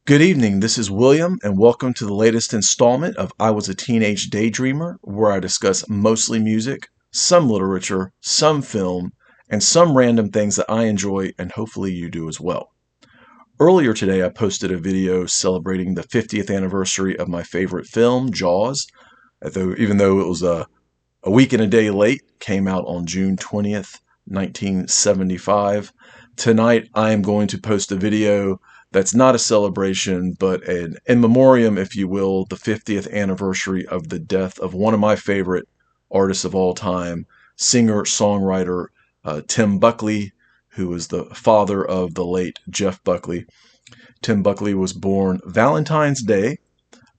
Good evening, this is William, and welcome to the latest installment of I Was a Teenage Daydreamer, where I discuss mostly music, some literature, some film, and some random things that I enjoy, and hopefully you do as well. Earlier today, I posted a video celebrating the 50th anniversary of my favorite film, Jaws, even though it was a week and a day late, came out on June 20th, 1975. Tonight, I am going to post a video that's not a celebration, but an in memoriam, if you will, the 50th anniversary of the death of one of my favorite artists of all time, singer-songwriter Tim Buckley, who was the father of the late Jeff Buckley. Tim Buckley was born Valentine's Day,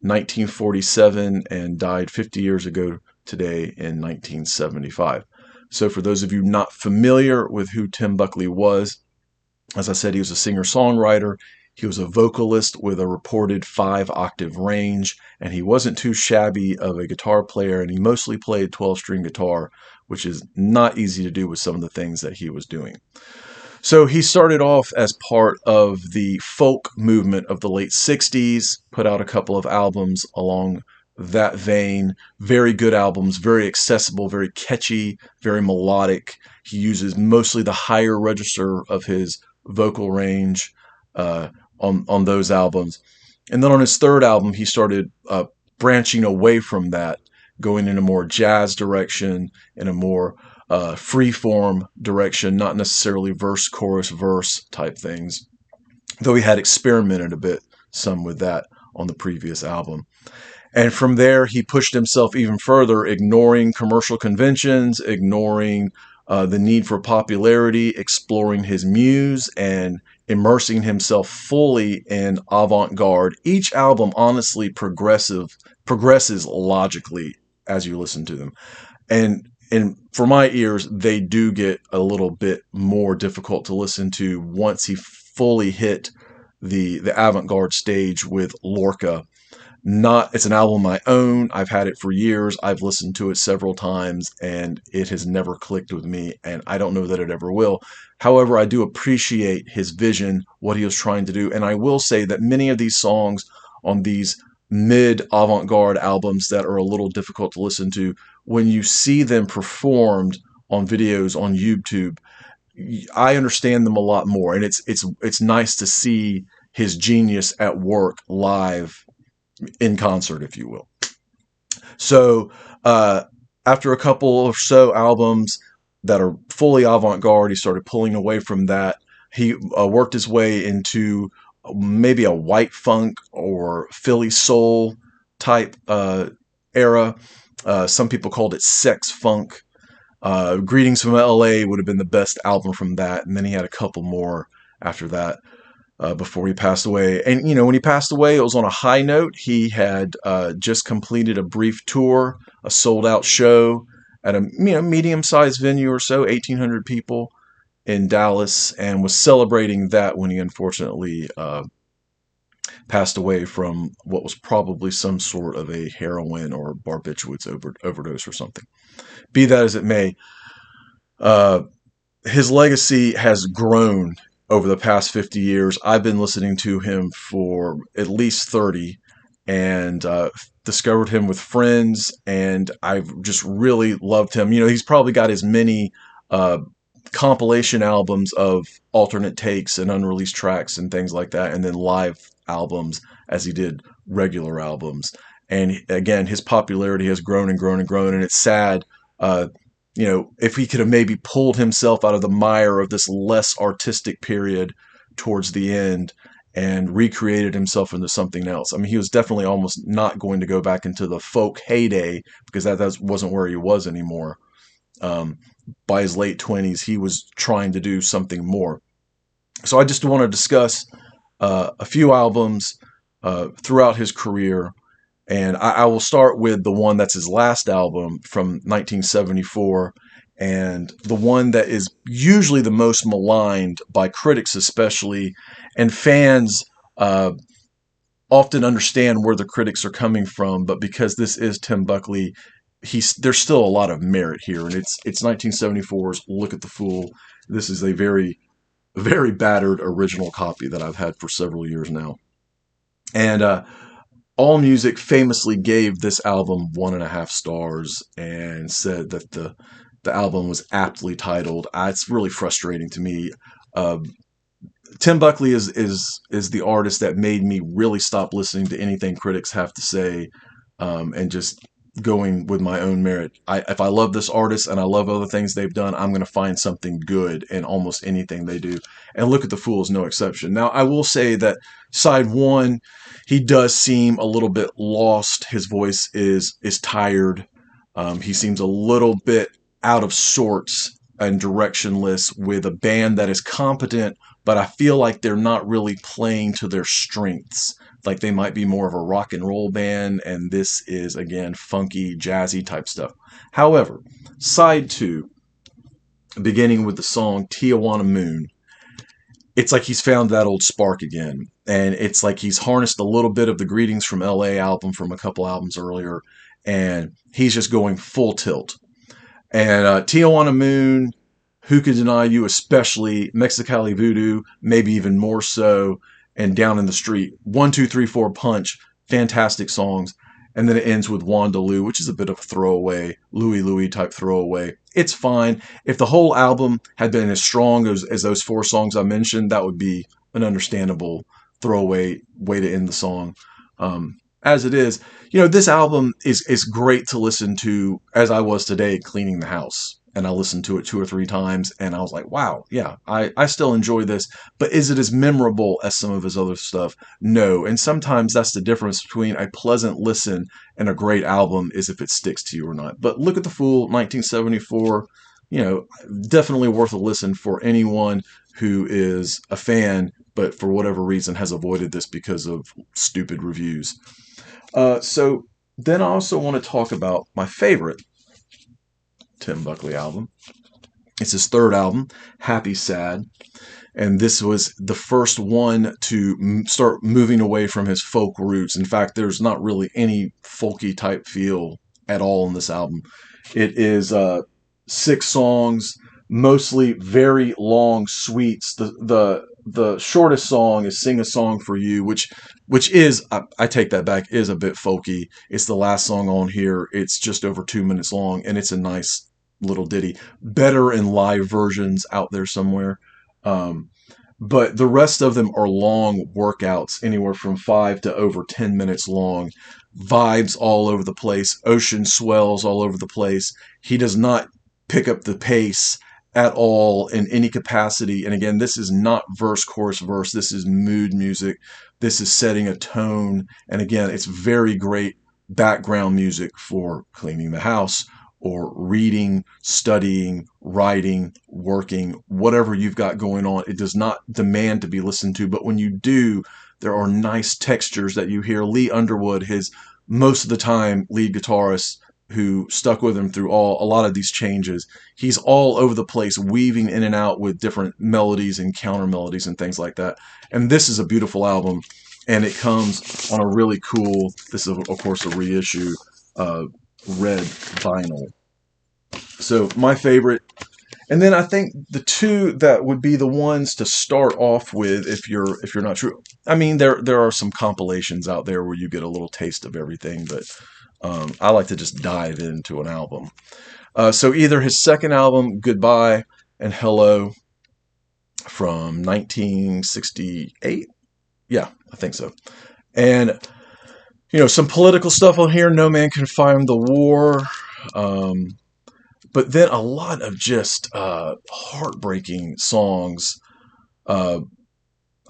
1947, and died 50 years ago today in 1975. So for those of you not familiar with who Tim Buckley was, as I said, he was a singer-songwriter. He was a vocalist with a reported 5-octave range, and he wasn't too shabby of a guitar player, and he mostly played 12-string guitar, which is not easy to do with some of the things that he was doing. So he started off as part of the folk movement of the late 60s, put out a couple of albums along that vein. Very good albums, very accessible, very catchy, very melodic. He uses mostly the higher register of his vocal range on those albums. And then on his third album, he started branching away from that, going in a more jazz direction, in a more free-form direction, not necessarily verse, chorus, verse type things, though he had experimented a bit some with that on the previous album. And from there, he pushed himself even further, ignoring commercial conventions, ignoring the need for popularity, exploring his muse, and immersing himself fully in avant-garde. Each album, honestly, progresses logically as you listen to them. And for my ears, they do get a little bit more difficult to listen to once he fully hit the avant-garde stage with Lorca. It's an album I own. I've had it for years. I've listened to it several times, and it has never clicked with me, and I don't know that it ever will. However, I do appreciate his vision, what he was trying to do, and I will say that many of these songs on these mid avant-garde albums that are a little difficult to listen to, when you see them performed on videos on YouTube, I understand them a lot more, and it's nice to see his genius at work live in concert, if you will. So after a couple or so albums that are fully avant-garde, he started pulling away from that. He worked his way into maybe a white funk or Philly soul type era. Some people called it sex funk. Greetings from LA would have been the best album from that, and then he had a couple more after that. Before he passed away. And, when he passed away, it was on a high note. He had just completed a brief tour, a sold-out show at a medium-sized venue or so, 1,800 people in Dallas, and was celebrating that when he unfortunately passed away from what was probably some sort of a heroin or barbiturates overdose or something. Be that as it may, his legacy has grown over the past 50 years. I've been listening to him for at least 30, and discovered him with friends, and I've just really loved him. He's probably got as many compilation albums of alternate takes and unreleased tracks and things like that, and then live albums as he did regular albums. And again, his popularity has grown and grown and grown, and it's sad. If he could have maybe pulled himself out of the mire of this less artistic period towards the end and recreated himself into something else. I mean, he was definitely almost not going to go back into the folk heyday, because that wasn't where he was anymore. By his late 20s, he was trying to do something more. So I just want to discuss a few albums throughout his career. And I will start with the one that's his last album from 1974, and the one that is usually the most maligned by critics especially, and fans often understand where the critics are coming from, but because this is Tim Buckley, there's still a lot of merit here, and it's 1974's Look at the Fool. This is a very, very battered original copy that I've had for several years now. And AllMusic famously gave this album 1.5 stars and said that the album was aptly titled. It's really frustrating to me. Uh, Tim Buckley is the artist that made me really stop listening to anything critics have to say, and just going with my own merit. If I love this artist and I love other things they've done, I'm going to find something good in almost anything they do. And Look at the Fool is no exception. Now, I will say that side one, he does seem a little bit lost. His voice is tired. He seems a little bit out of sorts and directionless with a band that is competent, but I feel like they're not really playing to their strengths. Like they might be more of a rock and roll band, and this is, again, funky, jazzy type stuff. However, side two, beginning with the song Tijuana Moon, it's like he's found that old spark again. And it's like he's harnessed a little bit of the Greetings from LA album from a couple albums earlier, and he's just going full tilt. And Tijuana Moon, Who Could Deny You, especially Mexicali Voodoo, maybe even more so, and Down in the Street. 1, 2, 3, 4 Punch, fantastic songs. And then it ends with Wandaloo, which is a bit of a throwaway, Louie Louie type throwaway. It's fine. If the whole album had been as strong as those 4 songs I mentioned, that would be an understandable throwaway way to end the song. As it is, this album is great to listen to, as I was today cleaning the house. And I listened to it 2 or 3 times, and I was like, wow, yeah, I still enjoy this. But is it as memorable as some of his other stuff? No. And sometimes that's the difference between a pleasant listen and a great album, is if it sticks to you or not. But Look at the Fool, 1974, definitely worth a listen for anyone who is a fan, but for whatever reason has avoided this because of stupid reviews. So then I also want to talk about my favorite Tim Buckley album. It's his third album, Happy Sad. And this was the first one to start moving away from his folk roots. In fact, there's not really any folky type feel at all in this album. It is 6 songs, mostly very long suites. The shortest song is "Sing a Song for You," which is, I take that back, is a bit folky. It's the last song on here. It's just over 2 minutes long, and it's a nice little ditty. Better in live versions out there somewhere. But the rest of them are long workouts, anywhere from 5 to over 10 minutes long. Vibes all over the place, ocean swells all over the place. He does not pick up the pace at all in any capacity. And again, this is not verse, chorus, verse. This is mood music. This is setting a tone. And again, it's very great background music for cleaning the house or reading, studying, writing, working, whatever you've got going on. It does not demand to be listened to, but when you do, there are nice textures that you hear. Lee Underwood, his most of the time lead guitarist, who stuck with him through a lot of these changes. He's all over the place, weaving in and out with different melodies and counter melodies and things like that. And this is a beautiful album, and it comes on a really cool, this is of course a reissue, red vinyl. So my favorite. And then I think the two that would be the ones to start off with, if you're not true. I mean, there are some compilations out there where you get a little taste of everything, but I like to just dive into an album. So either his second album, Goodbye and Hello, from 1968. Yeah, I think so. And some political stuff on here. No Man Can Find the War. But then a lot of just heartbreaking songs. I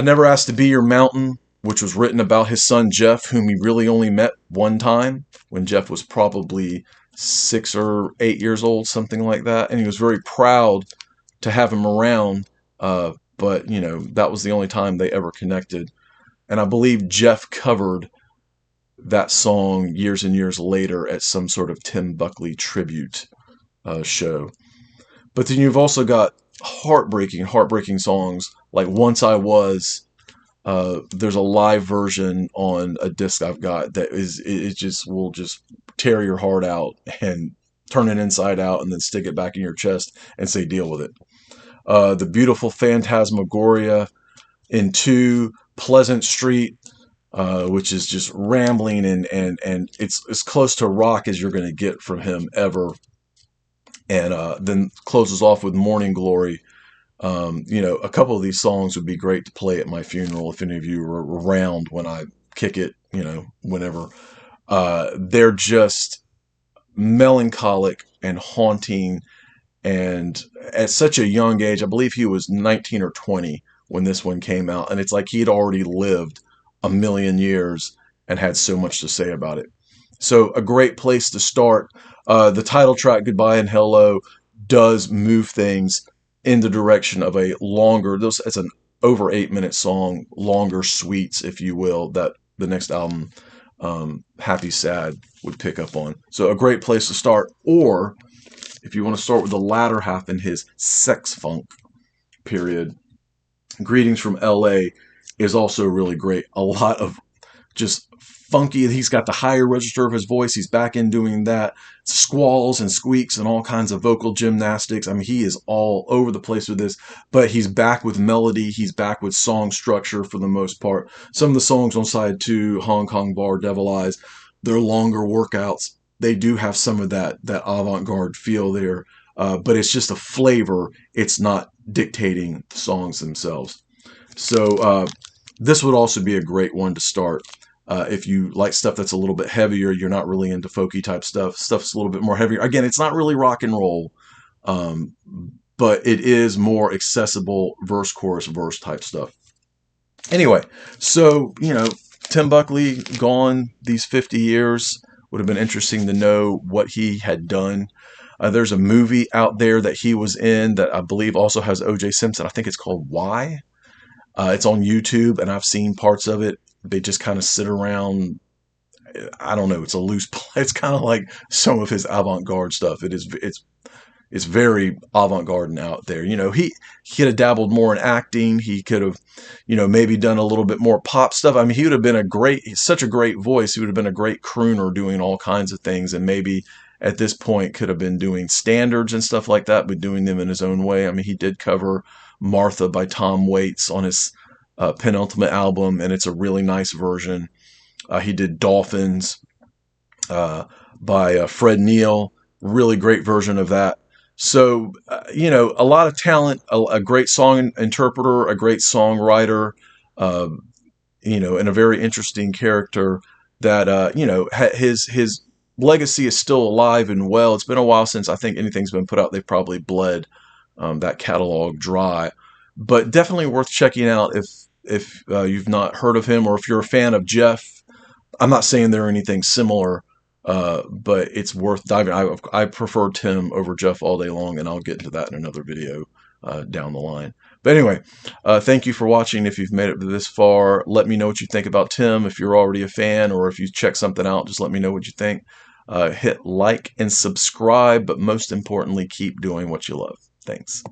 Never Asked to Be Your Mountain, which was written about his son Jeff, whom he really only met one time when Jeff was probably 6 or 8 years old, something like that. And he was very proud to have him around. But, that was the only time they ever connected. And I believe Jeff covered that song years and years later at some sort of Tim Buckley tribute show. But then you've also got heartbreaking songs like Once I Was. There's a live version on a disc I've got that will just tear your heart out and turn it inside out and then stick it back in your chest and say, deal with it. The beautiful Phantasmagoria in 2, Pleasant Street, which is just rambling, and it's as close to rock as you're going to get from him ever. And then closes off with Morning Glory. A couple of these songs would be great to play at my funeral if any of you were around when I kick it, whenever. They're just melancholic and haunting. And at such a young age, I believe he was 19 or 20 when this one came out. And it's like he had already lived a million years and had so much to say about it. So a great place to start. The title track, Goodbye and Hello, does move things in the direction of a longer, it's an over 8 minute song, longer suites, if you will, that the next album, Happy Sad, would pick up on. So a great place to start. Or if you want to start with the latter half in his sex funk period, Greetings from LA is also really great. A lot of just funky. He's got the higher register of his voice. He's back in doing that. Squalls and squeaks and all kinds of vocal gymnastics. I mean, he is all over the place with this, but he's back with melody. He's back with song structure for the most part. Some of the songs on side 2, Hong Kong Bar, Devil Eyes, they're longer workouts. They do have some of that avant-garde feel there, but it's just a flavor. It's not dictating the songs themselves. So this would also be a great one to start. If you like stuff that's a little bit heavier, you're not really into folky type stuff. Stuff's a little bit more heavier. Again, it's not really rock and roll, but it is more accessible verse, chorus, verse type stuff. Anyway, so, Tim Buckley gone these 50 years. Would have been interesting to know what he had done. There's a movie out there that he was in that I believe also has O.J. Simpson. I think it's called Why. It's on YouTube, and I've seen parts of it. They just kind of sit around. I don't know. It's a loose play. It's kind of like some of his avant-garde stuff. It's very avant-garde and out there. He could have dabbled more in acting. He could have, maybe done a little bit more pop stuff. I mean, he would have been such a great voice. He would have been a great crooner doing all kinds of things. And maybe at this point could have been doing standards and stuff like that, but doing them in his own way. I mean, he did cover Martha by Tom Waits on his penultimate album, and it's a really nice version. He did Dolphins by Fred Neil, really great version of that. So, a lot of talent, a great song interpreter, a great songwriter, and a very interesting character that, his legacy is still alive and well. It's been a while since I think anything's been put out. They've probably bled that catalog dry, but definitely worth checking out if you've not heard of him, or if you're a fan of Jeff. I'm not saying they're anything similar, but it's worth diving. I prefer Tim over Jeff all day long, and I'll get into that in another video down the line. But anyway, thank you for watching. If you've made it this far, let me know what you think about Tim. If you're already a fan, or if you check something out, just let me know what you think. Hit like and subscribe, but most importantly, keep doing what you love. Thanks.